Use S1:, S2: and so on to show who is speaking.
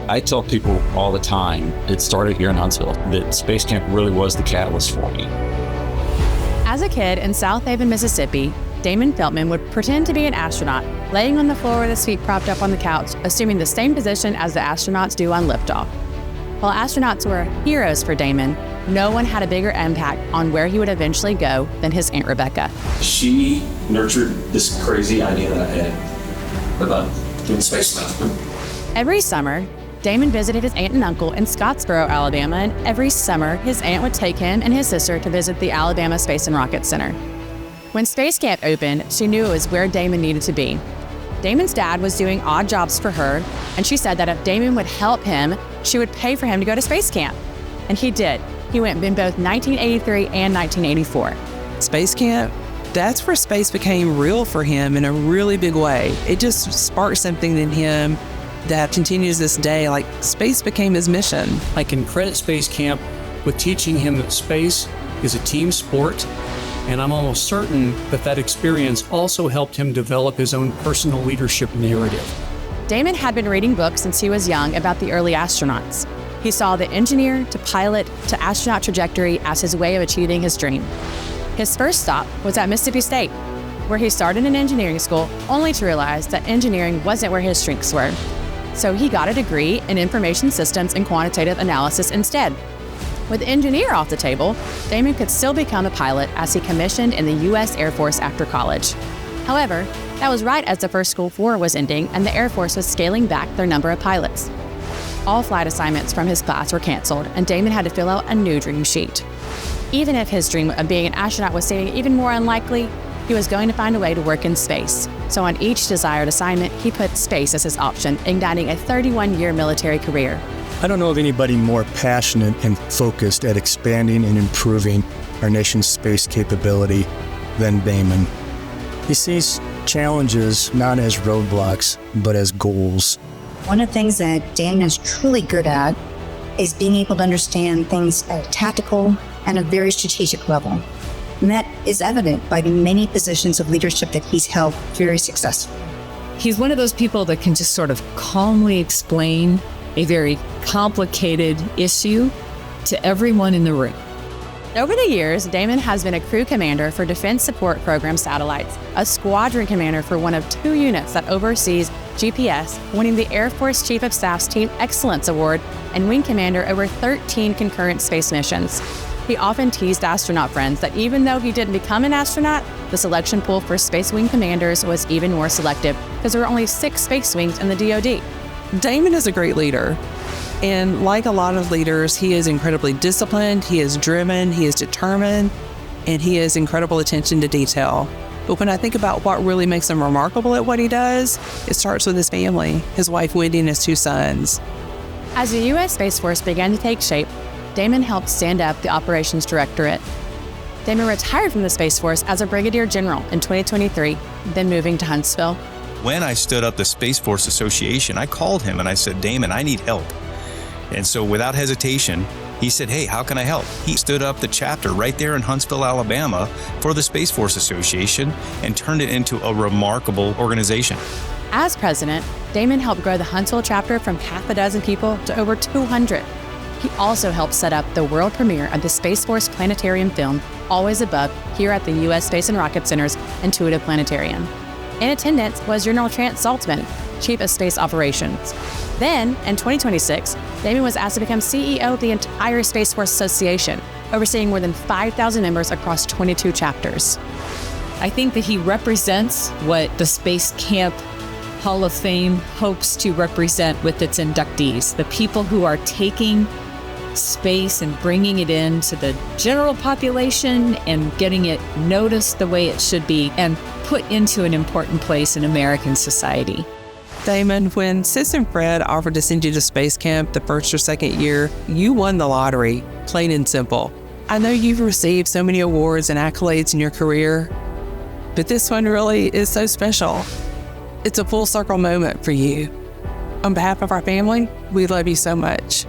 S1: I tell people all the time, it started here in Huntsville, that Space Camp really was the catalyst for me.
S2: As a kid in South Haven, Mississippi, Damon Feltman would pretend to be an astronaut, laying on the floor with his feet propped up on the couch, assuming the same position as the astronauts do on liftoff. While astronauts were heroes for Damon, no one had a bigger impact on where he would eventually go than his Aunt Rebecca.
S1: She nurtured this crazy idea that I had about doing space stuff.
S2: Every summer, Damon visited his aunt and uncle in Scottsboro, Alabama, and every summer, his aunt would take him and his sister to visit the Alabama Space and Rocket Center. When Space Camp opened, she knew it was where Damon needed to be. Damon's dad was doing odd jobs for her, and she said that if Damon would help him, she would pay for him to go to Space Camp. And he did. He went in both 1983 and 1984.
S3: Space Camp, that's where space became real for him in a really big way. It just sparked something in him that continues this day. Like, space became his mission.
S4: I can credit Space Camp with teaching him that space is a team sport, and I'm almost certain that that experience also helped him develop his own personal leadership narrative.
S2: Damon had been reading books since he was young about the early astronauts. He saw the engineer to pilot to astronaut trajectory as his way of achieving his dream. His first stop was at Mississippi State, where he started in engineering school, only to realize that engineering wasn't where his strengths were. So he got a degree in information systems and quantitative analysis instead. With engineer off the table, Damon could still become a pilot as he commissioned in the U.S. Air Force after college. However, that was right as the first Gulf War was ending and the Air Force was scaling back their number of pilots. All flight assignments from his class were canceled, and Damon had to fill out a new dream sheet. Even if his dream of being an astronaut was seeming even more unlikely, he was going to find a way to work in space. So on each desired assignment, he put space as his option, igniting a 31-year military career.
S5: I don't know of anybody more passionate and focused at expanding and improving our nation's space capability than Damon. He sees challenges not as roadblocks, but as goals.
S6: One of the things that Damon is truly good at is being able to understand things at a tactical and a very strategic level. And that is evident by the many positions of leadership that he's held very successfully.
S7: He's one of those people that can just sort of calmly explain a very complicated issue to everyone in the room.
S2: Over the years, Damon has been a crew commander for Defense Support Program satellites, a squadron commander for one of 2 units that oversees GPS, winning the Air Force Chief of Staff's Team Excellence Award, and wing commander over 13 concurrent space missions. He often teased astronaut friends that even though he didn't become an astronaut, the selection pool for space wing commanders was even more selective because there were only 6 space wings in the DoD.
S3: Damon is a great leader. And like a lot of leaders, he is incredibly disciplined, he is driven, he is determined, and he has incredible attention to detail. But when I think about what really makes him remarkable at what he does, it starts with his family, his wife Wendy and his 2 sons.
S2: As the U.S. Space Force began to take shape, Damon helped stand up the Operations Directorate. Damon retired from the Space Force as a Brigadier General in 2023, then moving to Huntsville.
S8: When I stood up the Space Force Association, I called him and I said, Damon, I need help. And so without hesitation, he said, hey, how can I help? He stood up the chapter right there in Huntsville, Alabama for the Space Force Association and turned it into a remarkable organization.
S2: As president, Damon helped grow the Huntsville chapter from half a dozen people to over 200. He also helped set up the world premiere of the Space Force Planetarium film, Always Above, here at the U.S. Space and Rocket Center's Intuitive Planetarium. In attendance was General Trent Saltzman, Chief of Space Operations. Then, in 2026, Damon was asked to become CEO of the entire Space Force Association, overseeing more than 5,000 members across 22 chapters.
S7: I think that he represents what the Space Camp Hall of Fame hopes to represent with its inductees, the people who are taking space and bringing it into the general population and getting it noticed the way it should be and put into an important place in American society.
S3: Damon, when Sis and Fred offered to send you to Space Camp the first or second year, you won the lottery, plain and simple. I know you've received so many awards and accolades in your career, but this one really is so special. It's a full circle moment for you. On behalf of our family, we love you so much.